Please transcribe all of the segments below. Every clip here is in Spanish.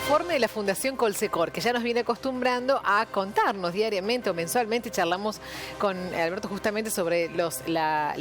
informe de la Fundación Colsecor, que ya nos viene acostumbrando a contarnos diariamente o mensualmente. Charlamos con Alberto justamente sobre los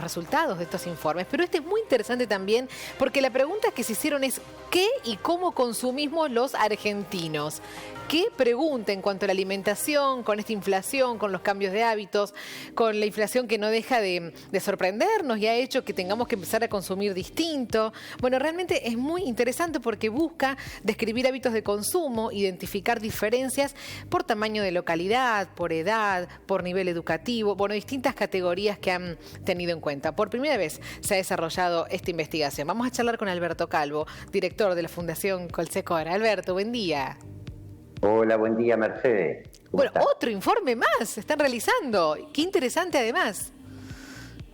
resultados de estos informes. Pero este es muy interesante también porque la pregunta que se hicieron es ¿qué y cómo consumimos los argentinos? ¿Qué pregunta en cuanto a la alimentación, con esta inflación, con los cambios de hábitos, con la inflación que no deja de sorprendernos y ha hecho que tengamos que empezar a consumir distinto? Bueno, realmente es muy interesante porque busca describir hábitos de consumo, identificar diferencias por tamaño de localidad, por edad, por nivel educativo, bueno, distintas categorías que han tenido en cuenta. Por primera vez se ha desarrollado esta investigación. Vamos a charlar con Alberto Calvo, director de la Fundación Colsecor. Alberto, buen día. Hola, buen día, Mercedes. Bueno, otro informe más se están realizando. Qué interesante además.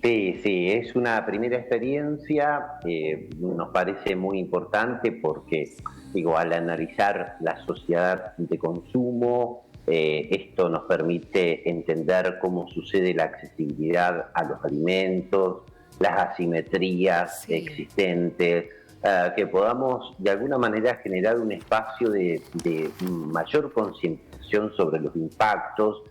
Sí, es una primera experiencia, nos parece muy importante porque, al analizar la sociedad de consumo, esto nos permite entender cómo sucede la accesibilidad a los alimentos, las asimetrías existentes, que podamos de alguna manera generar un espacio de mayor concientización sobre los impactos,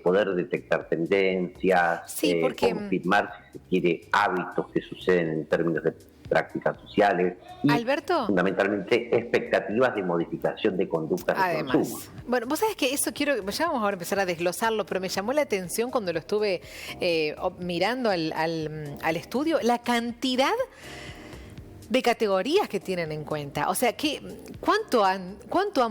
poder detectar tendencias, confirmar, si se quiere, hábitos que suceden en términos de prácticas sociales y, Alberto, fundamentalmente, expectativas de modificación de conductas de consumo. Bueno, vos sabés que eso ya vamos ahora a empezar a desglosarlo, pero me llamó la atención cuando lo estuve mirando al estudio, la cantidad de categorías que tienen en cuenta. O sea, ¿cuánto han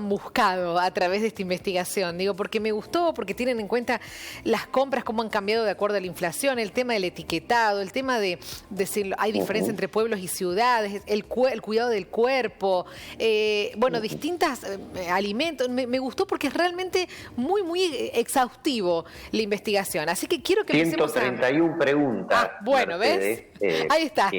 buscado a través de esta investigación? Digo, porque me gustó, porque tienen en cuenta las compras, cómo han cambiado de acuerdo a la inflación, el tema del etiquetado, el tema de si hay diferencia entre pueblos y ciudades, el cuidado del cuerpo, distintos alimentos. Me gustó porque es realmente muy, muy exhaustivo la investigación. Así que quiero que 131 preguntas. Bueno, Mercedes, ¿ves? Ahí está.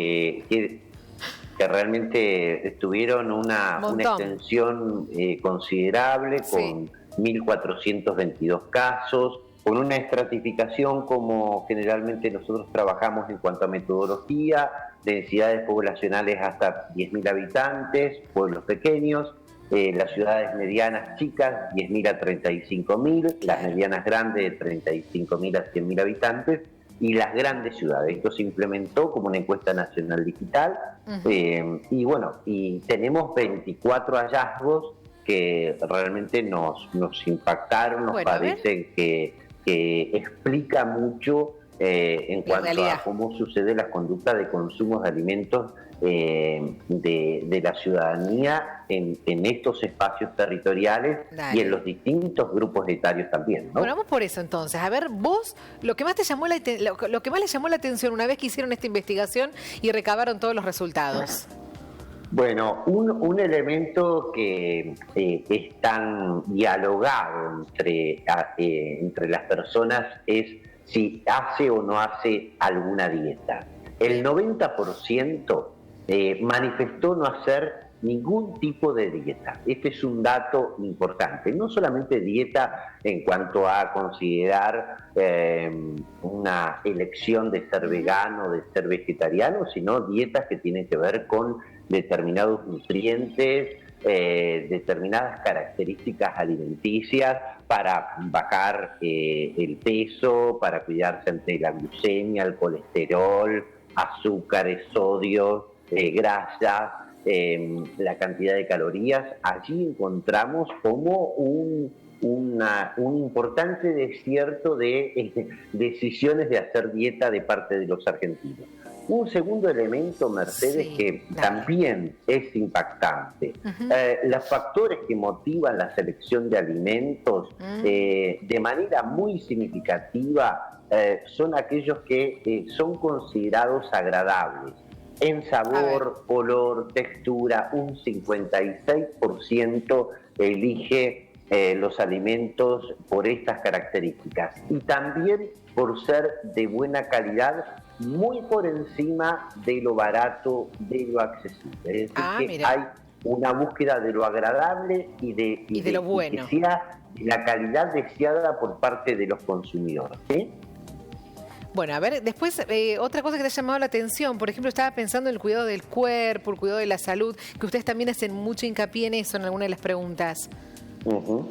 Que realmente tuvieron una extensión considerable, con 1.422 casos, con una estratificación como generalmente nosotros trabajamos en cuanto a metodología, densidades poblacionales hasta 10.000 habitantes, pueblos pequeños, las ciudades medianas chicas, 10.000 a 35.000, las medianas grandes, de 35.000 a 100.000 habitantes, y las grandes ciudades. Esto se implementó como una encuesta nacional digital, y tenemos 24 hallazgos que realmente nos impactaron, nos parece que explica mucho en cuanto a cómo sucede la conducta de consumo de alimentos de la ciudadanía en estos espacios territoriales y en los distintos grupos etarios también, ¿no? Bueno, vamos por eso entonces. A ver, vos, lo que más les llamó la atención una vez que hicieron esta investigación y recabaron todos los resultados. Bueno, un elemento que es tan dialogado entre las personas es si hace o no hace alguna dieta. El 90% manifestó no hacer ningún tipo de dieta. Este es un dato importante. No solamente dieta en cuanto a considerar una elección de ser vegano, de ser vegetariano, sino dietas que tienen que ver con determinados nutrientes, determinadas características alimenticias para bajar el peso, para cuidarse ante la glucemia, el colesterol, azúcares, sodio, grasa, la cantidad de calorías. Allí encontramos como un importante desierto de decisiones de hacer dieta de parte de los argentinos. Un segundo elemento, Mercedes, que también es impactante. Los factores que motivan la selección de alimentos de manera muy significativa son aquellos que son considerados agradables. En sabor, olor, textura, un 56% elige los alimentos por estas características. Y también por ser de buena calidad, muy por encima de lo barato, de lo accesible. Es decir, que hay una búsqueda de lo agradable y de lo bueno, que sea la calidad deseada por parte de los consumidores, ¿sí? Bueno, a ver, después otra cosa que te ha llamado la atención, por ejemplo, estaba pensando en el cuidado del cuerpo, el cuidado de la salud, que ustedes también hacen mucho hincapié en eso en alguna de las preguntas. Ujú.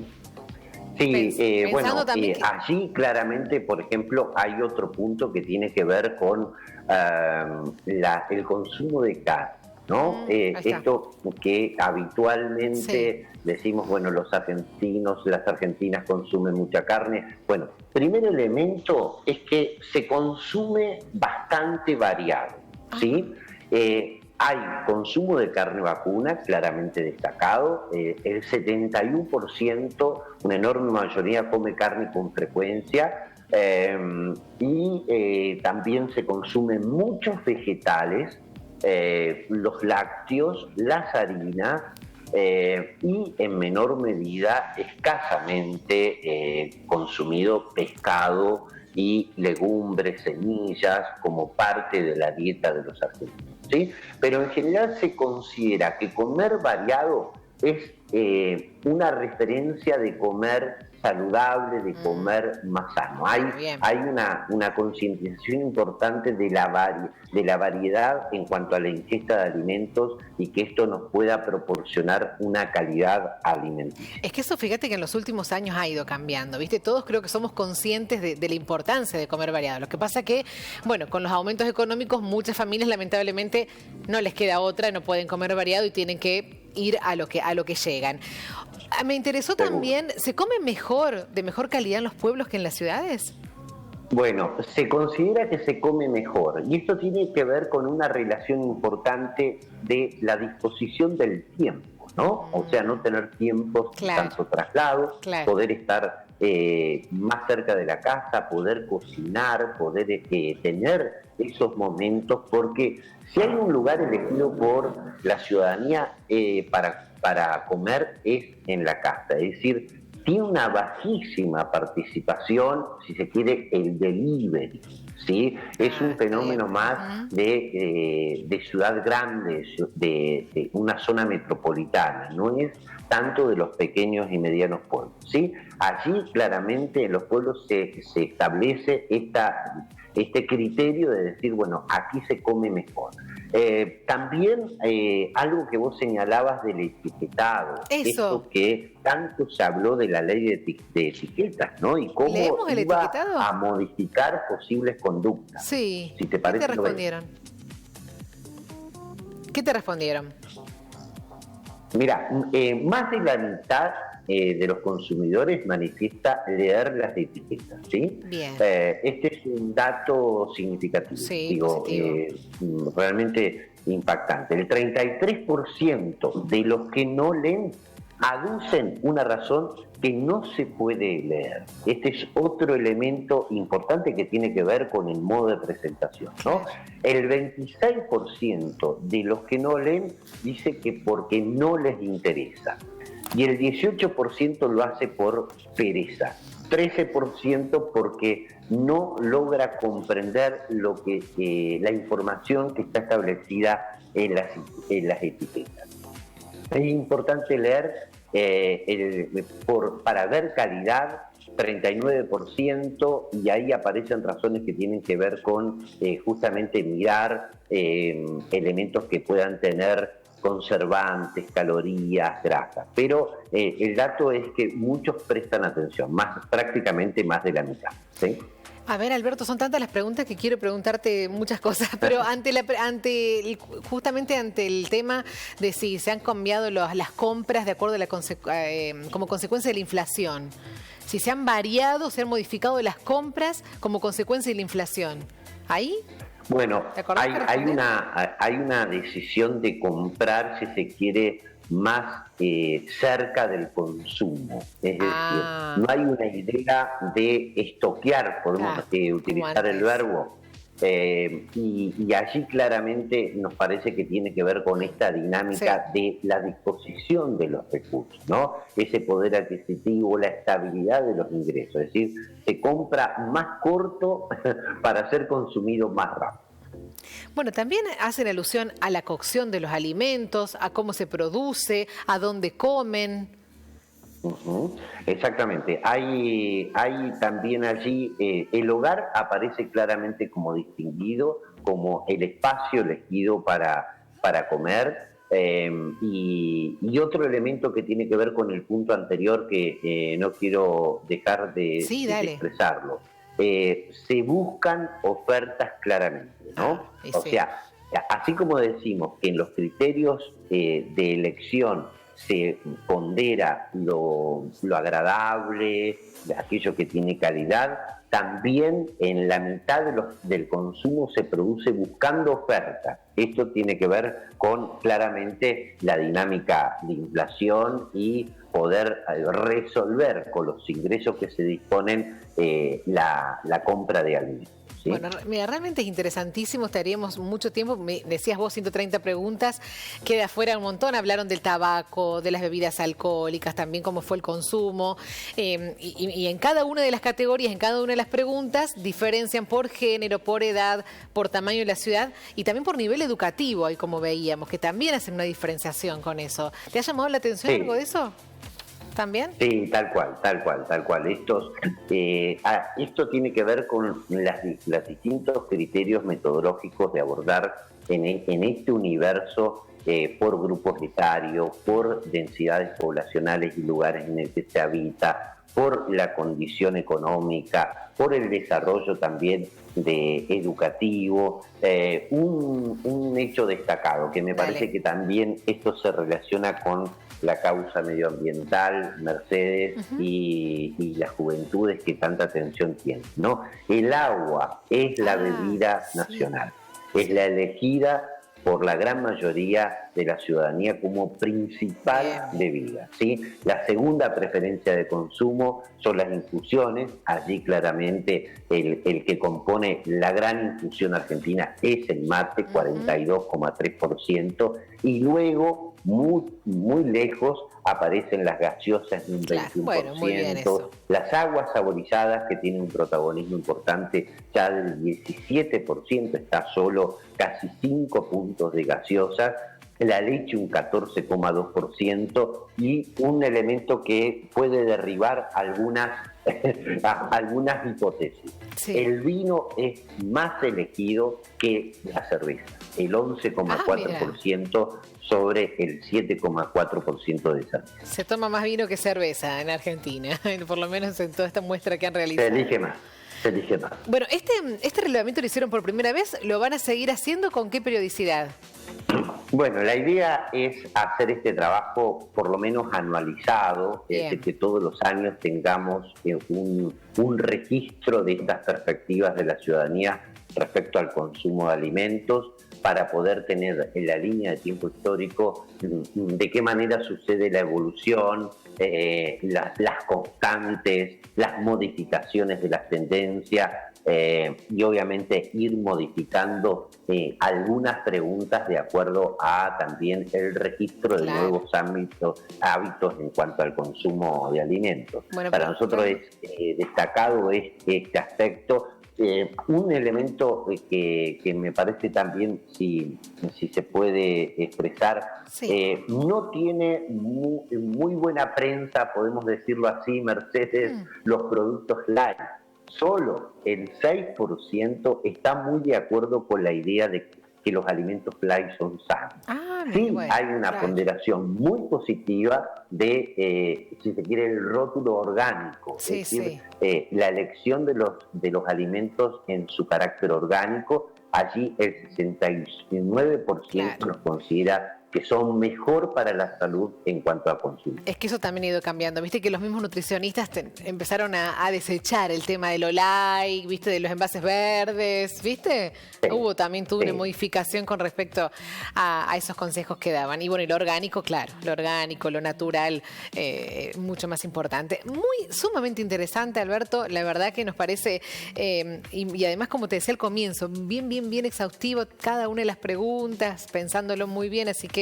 Sí, Pensando también allí claramente, por ejemplo, hay otro punto que tiene que ver con el consumo de carne, ¿no? ahí está. Esto que habitualmente decimos, bueno, los argentinos, las argentinas consumen mucha carne. Bueno, primer elemento es que se consume bastante variado, ¿sí? Hay consumo de carne vacuna claramente destacado, el 71%, una enorme mayoría come carne con frecuencia, también se consumen muchos vegetales, los lácteos, las harinas, y en menor medida escasamente consumido pescado y legumbres, semillas como parte de la dieta de los argentinos, ¿sí? Pero en general se considera que comer variado es una referencia de comer saludable, de comer más sano. Hay una concientización importante de la variedad en cuanto a la ingesta de alimentos y que esto nos pueda proporcionar una calidad alimenticia. Es que eso, fíjate que en los últimos años ha ido cambiando, ¿viste? Todos creo que somos conscientes de la importancia de comer variado. Lo que pasa que, bueno, con los aumentos económicos, muchas familias lamentablemente no les queda otra, no pueden comer variado y tienen que ir a lo que llegan. Me interesó también, ¿se come mejor, de mejor calidad en los pueblos que en las ciudades? Bueno, se considera que se come mejor y esto tiene que ver con una relación importante de la disposición del tiempo, ¿no? O sea, no tener tiempos tanto traslados, poder estar más cerca de la casa, poder cocinar, poder tener esos momentos, porque si hay un lugar elegido por la ciudadanía para comer es en la casa, es decir, tiene una bajísima participación, si se quiere, el delivery, ¿sí? Es un fenómeno más de ciudad grande, de una zona metropolitana, no es tanto de los pequeños y medianos pueblos, ¿sí? Allí claramente en los pueblos se establece este criterio de decir, bueno, aquí se come mejor. También algo que vos señalabas del etiquetado, esto que tanto se habló de la ley de etiquetas, ¿no? Y cómo iba a modificar posibles conductas. Sí. Si te parece, ¿Qué te respondieron? ¿Qué te respondieron? Mira, más de la mitad de los consumidores manifiesta leer las etiquetas, ¿sí? Bien. Este es un dato significativo, realmente impactante. El 33% de los que no leen aducen una razón que no se puede leer. Este es otro elemento importante que tiene que ver con el modo de presentación, ¿no? El 26% de los que no leen dice que porque no les interesa. Y el 18% lo hace por pereza. 13% porque no logra comprender la información que está establecida en las etiquetas. Es importante leer para ver calidad, 39%, y ahí aparecen razones que tienen que ver con justamente mirar elementos que puedan tener conservantes, calorías, grasas. Pero el dato es que muchos prestan atención, prácticamente más de la mitad, ¿sí? A ver, Alberto, son tantas las preguntas que quiero preguntarte muchas cosas, pero justamente ante el tema de si se han cambiado las compras de acuerdo a como consecuencia de la inflación, si se han variado, se han modificado las compras como consecuencia de la inflación. ¿Ahí? Bueno, hay una decisión de comprar, si se quiere, más cerca del consumo. Es decir, no hay una idea de estoquear, podemos utilizar el verbo. Y allí claramente nos parece que tiene que ver con esta dinámica de la disposición de los recursos, ¿no? Ese poder adquisitivo, la estabilidad de los ingresos. Es decir, se compra más corto para ser consumido más rápido. Bueno, también hacen alusión a la cocción de los alimentos, a cómo se produce, a dónde comen. Ujú, exactamente. Hay también allí, el hogar aparece claramente como distinguido, como el espacio elegido para comer. Y otro elemento que tiene que ver con el punto anterior que no quiero dejar Sí, de dale. expresarlo. Se buscan ofertas claramente, Ah, ¿no? y O sí. sea, así como decimos que en los criterios de elección se pondera lo agradable, aquello que tiene calidad, también en la mitad del consumo se produce buscando oferta. Esto tiene que ver con claramente la dinámica de inflación y poder resolver con los ingresos que se disponen la compra de alimentos. ¿Sí? Bueno, mira, realmente es interesantísimo, estaríamos mucho tiempo, me decías vos 130 preguntas, queda afuera un montón, hablaron del tabaco, de las bebidas alcohólicas, también cómo fue el consumo, y en cada una de las categorías, en cada una de las preguntas, diferencian por género, por edad, por tamaño de la ciudad y también por nivel educativo, ahí como veíamos, que también hacen una diferenciación con eso. ¿Te ha llamado la atención algo de Sí. eso? ¿También? Sí, tal cual, tal cual, tal cual. Esto tiene que ver con los distintos criterios metodológicos de abordar en este universo por grupos etarios, por densidades poblacionales y lugares en el que se habita, por la condición económica, por el desarrollo también educativo. Un hecho destacado que me Dale. parece que también esto se relaciona con la causa medioambiental, Mercedes, y las juventudes que tanta atención tienen, ¿no? El agua es la bebida Sí, nacional, es sí. la elegida por la gran mayoría de la ciudadanía como principal Bien. bebida, ¿sí? La segunda preferencia de consumo son las infusiones. Allí claramente el que compone la gran infusión argentina es el mate, 42,3%, y luego muy lejos aparecen las gaseosas de un Claro, 21%, bueno, muy bien eso. las aguas saborizadas que tienen un protagonismo importante ya del 17%, está solo casi 5 puntos de gaseosas, la leche un 14,2% y un elemento que puede derribar algunas hipótesis. Sí. El vino es más elegido que la cerveza, el 11,4% sobre el 7,4% de cerveza. Se toma más vino que cerveza en Argentina, por lo menos en toda esta muestra que han Se realizado. elige más, se elige más. Bueno, este relevamiento lo hicieron por primera vez, ¿lo van a seguir haciendo con qué periodicidad? Bueno, la idea es hacer este trabajo por lo menos anualizado, es decir, que todos los años tengamos un registro de estas perspectivas de la ciudadanía respecto al consumo de alimentos, para poder tener en la línea de tiempo histórico de qué manera sucede la evolución, las constantes, las modificaciones de las tendencias, y obviamente ir modificando algunas preguntas de acuerdo a también el registro de nuevos hábitos en cuanto al consumo de alimentos. Bueno, para nosotros es destacado este aspecto. Un elemento que me parece también, si se puede expresar, sí. no tiene muy buena prensa, podemos decirlo así, Mercedes, los productos light. Solo el 6% está muy de acuerdo con la idea de que los alimentos light son sanos. Sí, Bueno, hay una ponderación muy positiva de, si se quiere, el rótulo orgánico, sí, es decir, sí. la elección de los alimentos en su carácter orgánico. Allí el 69% los considera que son mejor para la salud en cuanto a consumo. Es que eso también ha ido cambiando. Viste que los mismos nutricionistas empezaron a desechar el tema de lo light, viste, de los envases verdes, viste. Sí, Hubo también tuvo una modificación con respecto a esos consejos que daban. Y bueno, y lo orgánico, claro, lo orgánico, lo natural, mucho más importante. Muy sumamente interesante, Alberto. La verdad que nos parece, y además, como te decía al comienzo, bien exhaustivo cada una de las preguntas, pensándolo muy bien, así que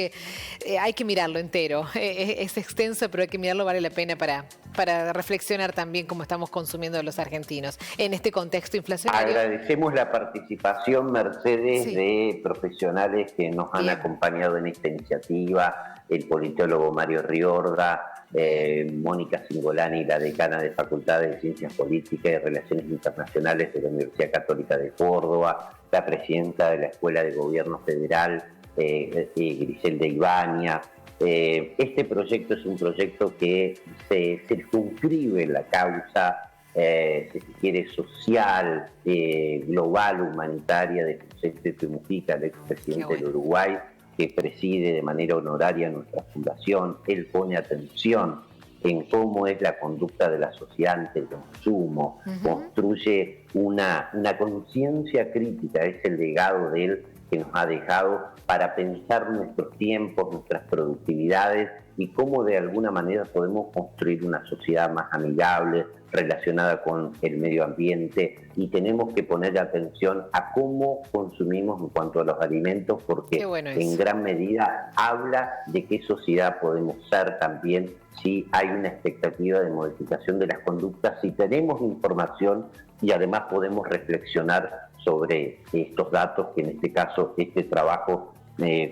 hay que mirarlo entero. Es extenso, pero hay que mirarlo, vale la pena para reflexionar también cómo estamos consumiendo los argentinos en este contexto inflacionario. Agradecemos la participación, Mercedes, de profesionales que nos han acompañado en esta iniciativa, el politólogo Mario Riorda, Mónica Cingolani, la decana de Facultad de Ciencias Políticas y Relaciones Internacionales de la Universidad Católica de Córdoba, la presidenta de la Escuela de Gobierno Federal, Griselda Ibáñez. Este proyecto es un proyecto que se circunscribe en la causa, si se quiere, social, global, humanitaria de José Pepe Mujica, el expresidente del Uruguay, que preside de manera honoraria nuestra fundación. Él pone atención en cómo es la conducta de la sociedad ante el consumo, construye una conciencia crítica, es el legado de él que nos ha dejado para pensar nuestros tiempos, nuestras productividades y cómo de alguna manera podemos construir una sociedad más amigable, relacionada con el medio ambiente, y tenemos que poner atención a cómo consumimos en cuanto a los alimentos, porque en gran medida habla de qué sociedad podemos ser también si hay una expectativa de modificación de las conductas, si tenemos información y además podemos reflexionar sobre estos datos que en este caso este trabajo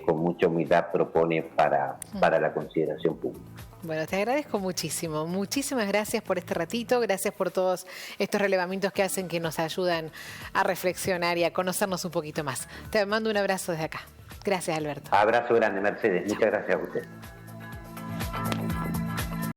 con mucha humildad propone para la consideración pública. Bueno, te agradezco muchísimo. Muchísimas gracias por este ratito. Gracias por todos estos relevamientos que hacen, que nos ayudan a reflexionar y a conocernos un poquito más. Te mando un abrazo desde acá. Gracias, Alberto. Abrazo grande, Mercedes. Chao. Muchas gracias a usted.